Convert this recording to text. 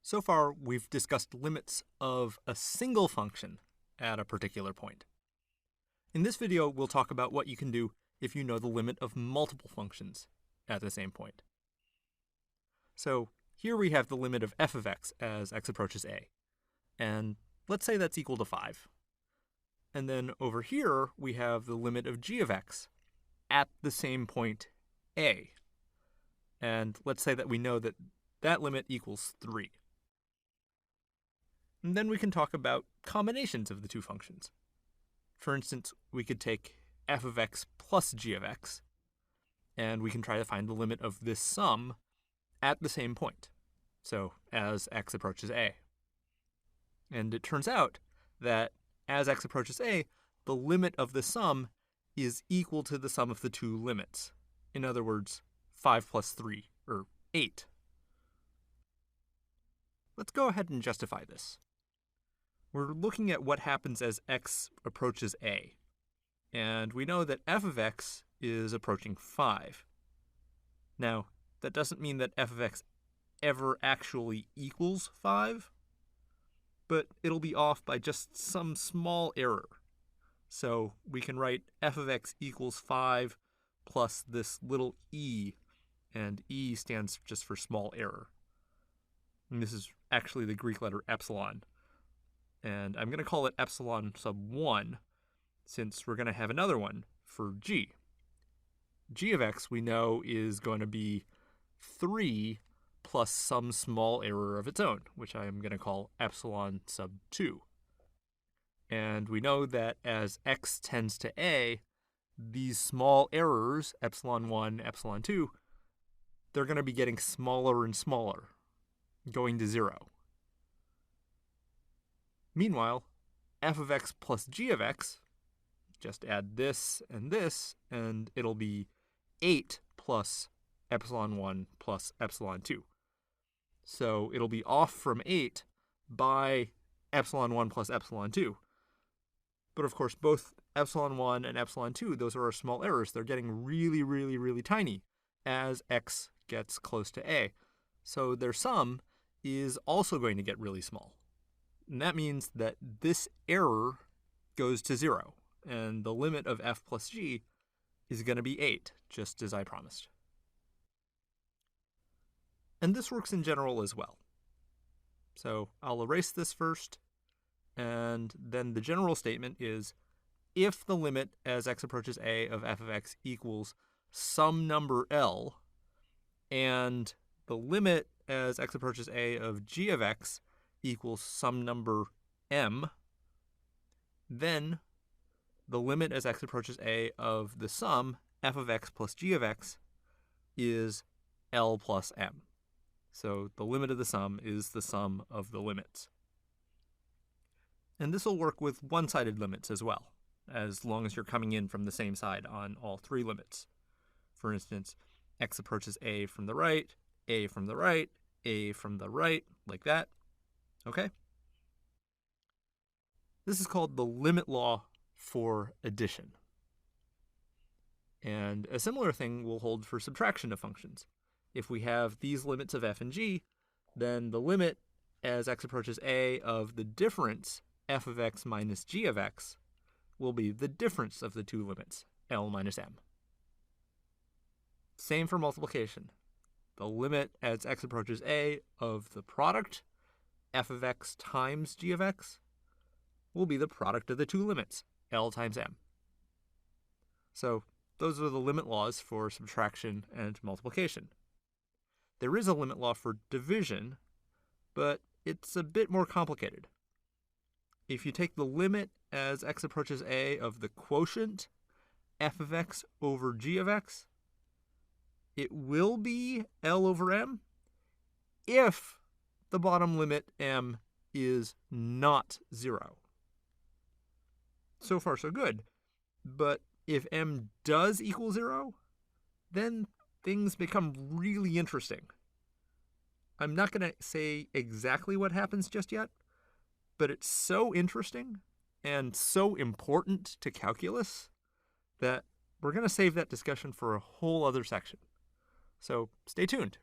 So far, we've discussed limits of a single function at a particular point. In this video, we'll talk about what you can do if you know the limit of multiple functions at the same point. So here we have the limit of f of x as x approaches a, and let's say that's equal to 5. And then over here, we have the limit of g of x at the same point a. And let's say that we know that that limit equals 3. And then we can talk about combinations of the two functions. For instance, we could take f of x plus g of x, and we can try to find the limit of this sum at the same point, so as x approaches a. And it turns out that as x approaches a, the limit of the sum is equal to the sum of the two limits. In other words, 5 plus 3, or 8. Let's go ahead and justify this. We're looking at what happens as x approaches a, and we know that f of x is approaching 5. Now, that doesn't mean that f of x ever actually equals 5, but it'll be off by just some small error. So we can write f of x equals 5 plus this little e, and e stands just for small error. And this is actually the Greek letter epsilon. And I'm going to call it epsilon sub 1, since we're going to have another one for g. G of x we know is going to be 3 plus some small error of its own, which I am going to call epsilon sub 2. And we know that as x tends to a, these small errors, epsilon 1, epsilon 2, they're going to be getting smaller and smaller, going to 0. Meanwhile, f of x plus g of x, just add this, and it'll be 8 plus epsilon 1 plus epsilon 2. So it'll be off from 8 by epsilon 1 plus epsilon 2. But of course, both epsilon 1 and epsilon 2, those are our small errors. They're getting really, really, really tiny as x gets close to a. So their sum is also going to get really small. And that means that this error goes to 0, and the limit of f plus g is going to be 8, just as I promised. And this works in general as well. So I'll erase this first, and then the general statement is if the limit as x approaches a of f of x equals some number L, and the limit as x approaches a of g of x equals some number m, then the limit as x approaches a of the sum f of x plus g of x is L plus m. So the limit of the sum is the sum of the limits. And this will work with one-sided limits as well, as long as you're coming in from the same side on all three limits. For instance, x approaches a from the right, a from the right, a from the right, like that. Okay? This is called the limit law for addition. And a similar thing will hold for subtraction of functions. If we have these limits of f and g, then the limit as x approaches a of the difference f of x minus g of x will be the difference of the two limits, L minus m. Same for multiplication. The limit as x approaches a of the product f of x times g of x will be the product of the two limits, L times m. So those are the limit laws for subtraction and multiplication. There is a limit law for division, but it's a bit more complicated. If you take the limit as x approaches a of the quotient f of x over g of x, it will be L over m if the bottom limit m is not 0. So far, so good. But if m does equal 0, then things become really interesting. I'm not going to say exactly what happens just yet, but it's so interesting and so important to calculus that we're going to save that discussion for a whole other section. So stay tuned.